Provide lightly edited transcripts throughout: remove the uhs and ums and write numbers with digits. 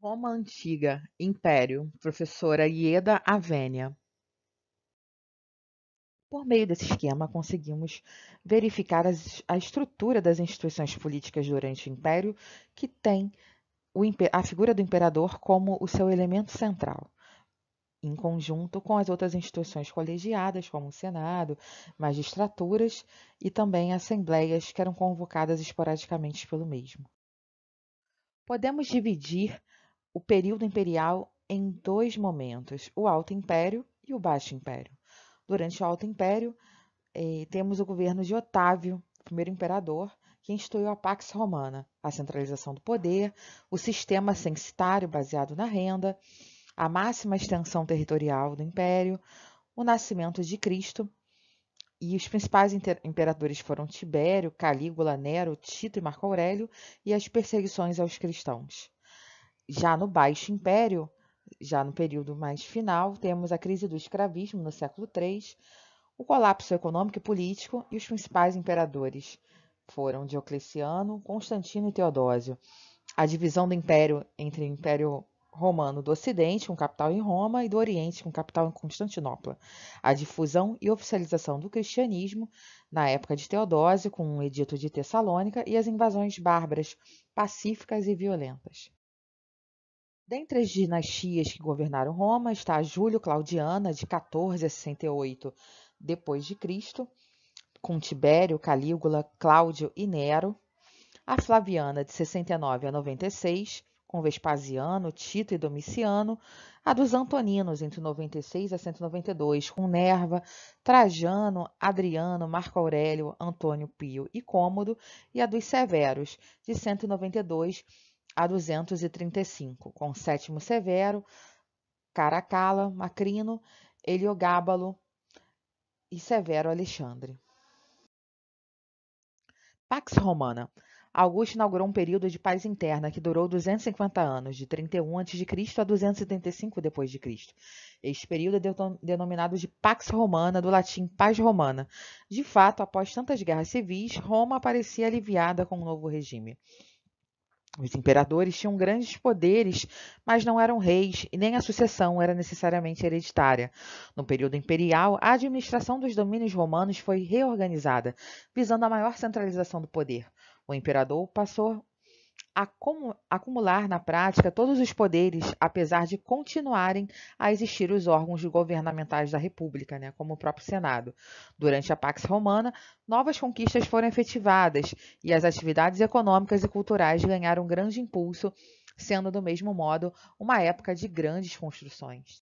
Roma Antiga, Império, professora Ieda Avênia. Por meio desse esquema, conseguimos verificar a estrutura das instituições políticas durante o Império, que tem a figura do imperador como o seu elemento central, em conjunto com as outras instituições colegiadas, como o Senado, magistraturas e também assembleias que eram convocadas esporadicamente pelo mesmo. Podemos dividir o período imperial em dois momentos, o Alto Império e o Baixo Império. Durante o Alto Império, temos o governo de Otávio, primeiro imperador, que instituiu a Pax Romana, a centralização do poder, o sistema censitário baseado na renda, a máxima extensão territorial do império, o nascimento de Cristo, e os principais imperadores foram Tibério, Calígula, Nero, Tito e Marco Aurélio, e as perseguições aos cristãos. Já no Baixo Império, já no período mais final, temos a crise do escravismo no século III, o colapso econômico e político, e os principais imperadores foram Diocleciano, Constantino e Teodósio. A divisão do império entre o Império Romano do Ocidente, com capital em Roma, e do Oriente, com capital em Constantinopla. A difusão e oficialização do cristianismo na época de Teodósio, com o Edito de Tessalônica, e as invasões bárbaras, pacíficas e violentas. Dentre as dinastias que governaram Roma está a Júlio-Claudiana, de 14 a 68 d.C., com Tibério, Calígula, Cláudio e Nero. A Flaviana, de 69 a 96, com Vespasiano, Tito e Domiciano. A dos Antoninos, entre 96 a 192, com Nerva, Trajano, Adriano, Marco Aurélio, Antônio Pio e Cômodo. E a dos Severos, de 192 a 235, com Sétimo Severo, Caracalla, Macrino, Heliogábalo e Severo Alexandre. Pax Romana. Augusto inaugurou um período de paz interna que durou 250 anos, de 31 a.C. a 275 d.C. Este período é denominado de Pax Romana, do latim Paz Romana. De fato, após tantas guerras civis, Roma parecia aliviada com um novo regime. Os imperadores tinham grandes poderes, mas não eram reis, e nem a sucessão era necessariamente hereditária. No período imperial, a administração dos domínios romanos foi reorganizada, visando a maior centralização do poder. O imperador passou a acumular na prática todos os poderes, apesar de continuarem a existir os órgãos governamentais da República, como o próprio Senado. Durante a Pax Romana, novas conquistas foram efetivadas e as atividades econômicas e culturais ganharam grande impulso, sendo, do mesmo modo, uma época de grandes construções.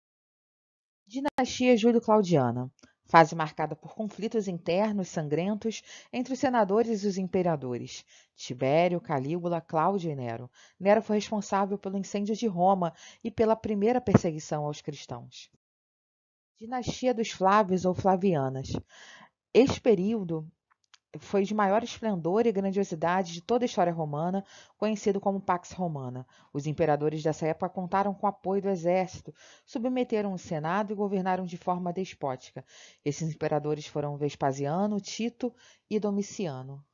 Dinastia Júlio-Claudiana. Fase marcada por conflitos internos sangrentos entre os senadores e os imperadores. Tibério, Calígula, Cláudio e Nero. Nero foi responsável pelo incêndio de Roma e pela primeira perseguição aos cristãos. Dinastia dos Flávios ou Flavianas. Este período foi de maior esplendor e grandiosidade de toda a história romana, conhecido como Pax Romana. Os imperadores dessa época contaram com o apoio do exército, submeteram o Senado e governaram de forma despótica. Esses imperadores foram Vespasiano, Tito e Domiciano.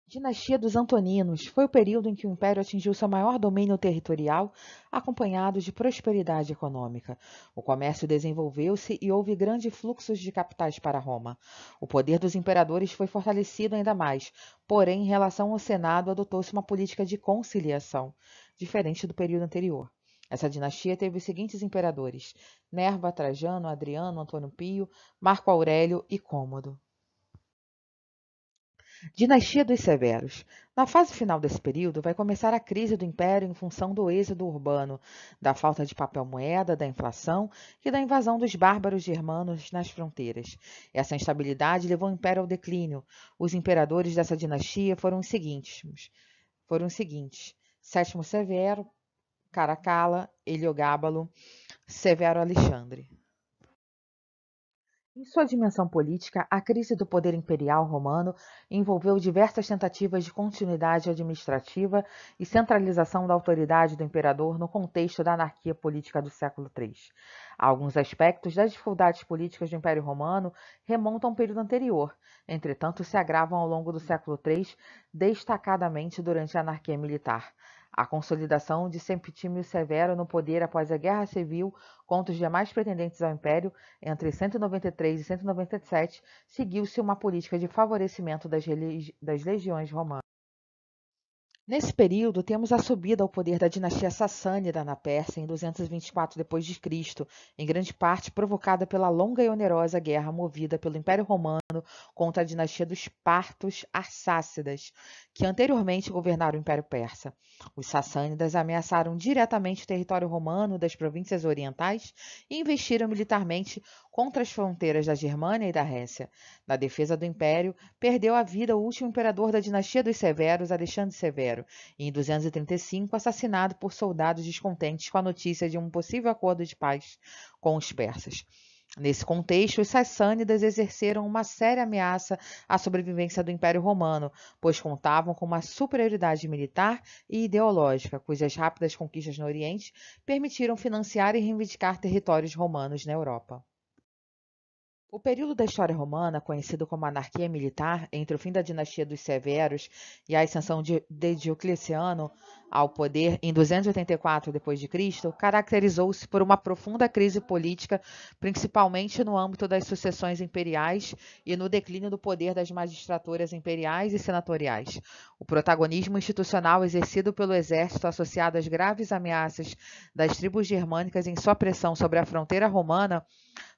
Dinastia dos Antoninos foi o período em que o império atingiu seu maior domínio territorial, acompanhado de prosperidade econômica. O comércio desenvolveu-se e houve grandes fluxos de capitais para Roma. O poder dos imperadores foi fortalecido ainda mais, porém, em relação ao Senado, adotou-se uma política de conciliação, diferente do período anterior. Essa dinastia teve os seguintes imperadores: Nerva, Trajano, Adriano, Antônio Pio, Marco Aurélio e Cômodo. Dinastia dos Severos. Na fase final desse período, vai começar a crise do império em função do êxodo urbano, da falta de papel-moeda, da inflação e da invasão dos bárbaros germanos nas fronteiras. Essa instabilidade levou o império ao declínio. Os imperadores dessa dinastia foram os seguintes: Sétimo Severo, Caracalla, Heliogábalo, Severo Alexandre. Em sua dimensão política, a crise do poder imperial romano envolveu diversas tentativas de continuidade administrativa e centralização da autoridade do imperador no contexto da anarquia política do século III. Alguns aspectos das dificuldades políticas do Império Romano remontam a um período anterior, entretanto se agravam ao longo do século III, destacadamente durante a anarquia militar. A consolidação de Septímio Severo no poder após a Guerra Civil contra os demais pretendentes ao Império, entre 193 e 197, seguiu-se uma política de favorecimento das legiões romanas. Nesse período, temos a subida ao poder da dinastia sassânida na Pérsia em 224 d.C., em grande parte provocada pela longa e onerosa guerra movida pelo Império Romano contra a dinastia dos Partos Arsácidas, que anteriormente governaram o Império Persa. Os sassânidas ameaçaram diretamente o território romano das províncias orientais e investiram militarmente contra as fronteiras da Germânia e da Récia. Na defesa do Império, perdeu a vida o último imperador da dinastia dos Severos, Alexandre Severo, e em 235 assassinado por soldados descontentes com a notícia de um possível acordo de paz com os persas. Nesse contexto, os sassânidas exerceram uma séria ameaça à sobrevivência do Império Romano, pois contavam com uma superioridade militar e ideológica, cujas rápidas conquistas no Oriente permitiram financiar e reivindicar territórios romanos na Europa. O período da história romana, conhecido como anarquia militar, entre o fim da dinastia dos Severos e a ascensão de Diocleciano ao poder em 284 d.C., caracterizou-se por uma profunda crise política, principalmente no âmbito das sucessões imperiais e no declínio do poder das magistraturas imperiais e senatoriais. O protagonismo institucional exercido pelo exército, associado às graves ameaças das tribos germânicas em sua pressão sobre a fronteira romana,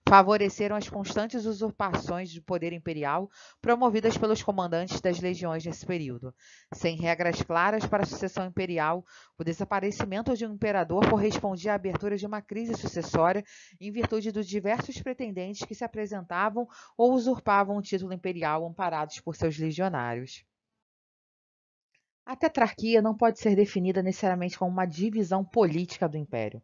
favoreceram as constantes usurpações de poder imperial promovidas pelos comandantes das legiões nesse período. Sem regras claras para a sucessão imperial, o desaparecimento de um imperador correspondia à abertura de uma crise sucessória em virtude dos diversos pretendentes que se apresentavam ou usurpavam o título imperial amparados por seus legionários. A tetrarquia não pode ser definida necessariamente como uma divisão política do império.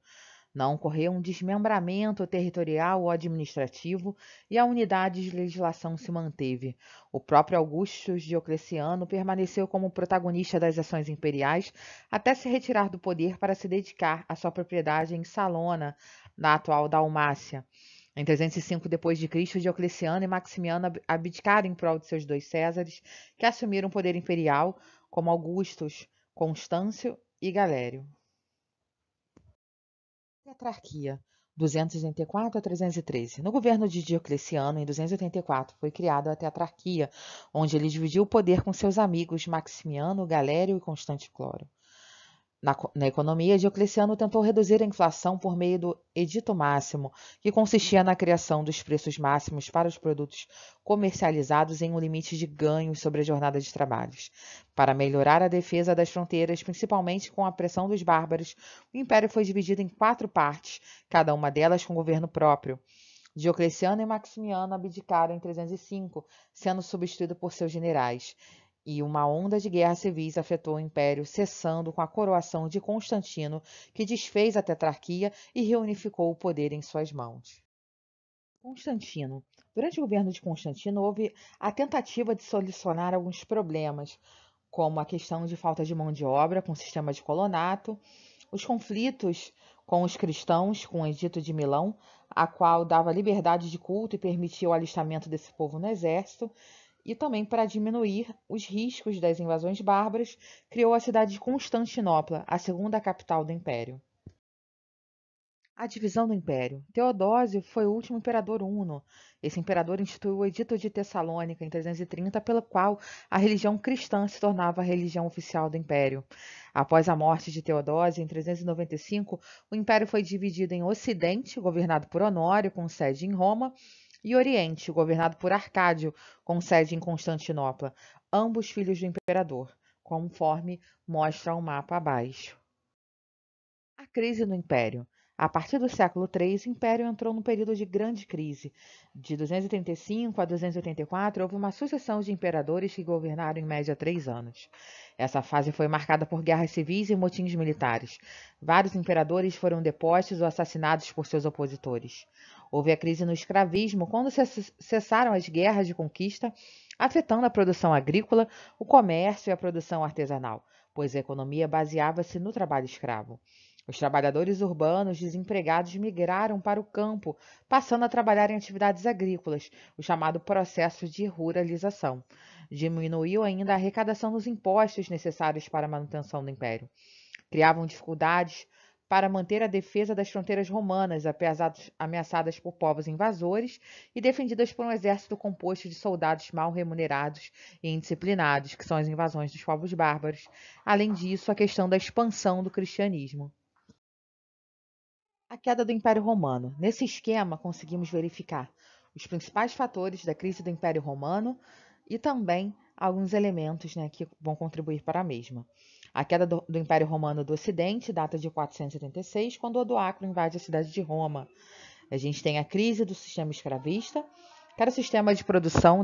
Não ocorreu um desmembramento territorial ou administrativo e a unidade de legislação se manteve. O próprio Augustus Diocleciano permaneceu como protagonista das ações imperiais até se retirar do poder para se dedicar à sua propriedade em Salona, na atual Dalmácia. Em 305 d.C., Diocleciano e Maximiano abdicaram em prol de seus dois Césares, que assumiram o poder imperial, como Augustus, Constâncio e Galério. Tetrarquia, 284 a 313. No governo de Diocleciano, em 284, foi criada a tetrarquia, onde ele dividiu o poder com seus amigos Maximiano, Galério e Constante Cloro. Na economia, Diocleciano tentou reduzir a inflação por meio do Edito Máximo, que consistia na criação dos preços máximos para os produtos comercializados em um limite de ganhos sobre a jornada de trabalhos. Para melhorar a defesa das fronteiras, principalmente com a pressão dos bárbaros, o império foi dividido em 4 partes, cada uma delas com governo próprio. Diocleciano e Maximiano abdicaram em 305, sendo substituído por seus generais. E uma onda de guerras civis afetou o império, cessando com a coroação de Constantino, que desfez a tetrarquia e reunificou o poder em suas mãos. Constantino. Durante o governo de Constantino, houve a tentativa de solucionar alguns problemas, como a questão de falta de mão de obra com o sistema de colonato, os conflitos com os cristãos, com o Edito de Milão, a qual dava liberdade de culto e permitia o alistamento desse povo no exército, e também para diminuir os riscos das invasões bárbaras, criou a cidade de Constantinopla, a segunda capital do Império. A divisão do Império. Teodósio foi o último imperador huno. Esse imperador instituiu o Edito de Tessalônica, em 330, pelo qual a religião cristã se tornava a religião oficial do Império. Após a morte de Teodósio, em 395, o Império foi dividido em Ocidente, governado por Honório, com sede em Roma, e Oriente, governado por Arcádio, com sede em Constantinopla, ambos filhos do imperador, conforme mostra o mapa abaixo. A crise no Império. A partir do século III, o Império entrou num período de grande crise. De 235 a 284, houve uma sucessão de imperadores que governaram em média 3 anos. Essa fase foi marcada por guerras civis e motins militares. Vários imperadores foram depostos ou assassinados por seus opositores. Houve a crise no escravismo quando cessaram as guerras de conquista, afetando a produção agrícola, o comércio e a produção artesanal, pois a economia baseava-se no trabalho escravo. Os trabalhadores urbanos desempregados migraram para o campo, passando a trabalhar em atividades agrícolas, o chamado processo de ruralização. Diminuiu ainda a arrecadação dos impostos necessários para a manutenção do império. criavam dificuldades para manter a defesa das fronteiras romanas, ameaçadas por povos invasores e defendidas por um exército composto de soldados mal remunerados e indisciplinados, que são as invasões dos povos bárbaros. Além disso, a questão da expansão do cristianismo. A queda do Império Romano. Nesse esquema, conseguimos verificar os principais fatores da crise do Império Romano e também alguns elementos, né, que vão contribuir para a mesma. A queda do Império Romano do Ocidente data de 476, quando Odoacro invade a cidade de Roma. A gente tem a crise do sistema escravista, que era o sistema de produção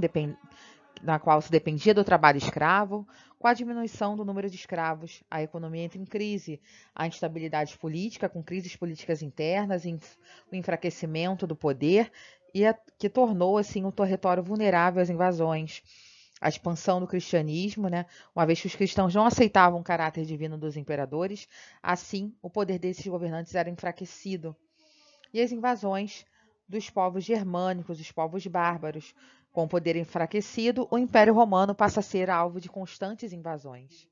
na qual se dependia do trabalho escravo, com a diminuição do número de escravos, a economia entra em crise, a instabilidade política, com crises políticas internas, o enfraquecimento do poder, que tornou assim o território vulnerável às invasões. A expansão do cristianismo, né? Uma vez que os cristãos não aceitavam o caráter divino dos imperadores, assim o poder desses governantes era enfraquecido. E as invasões dos povos germânicos, os povos bárbaros. Com o poder enfraquecido, o Império Romano passa a ser alvo de constantes invasões.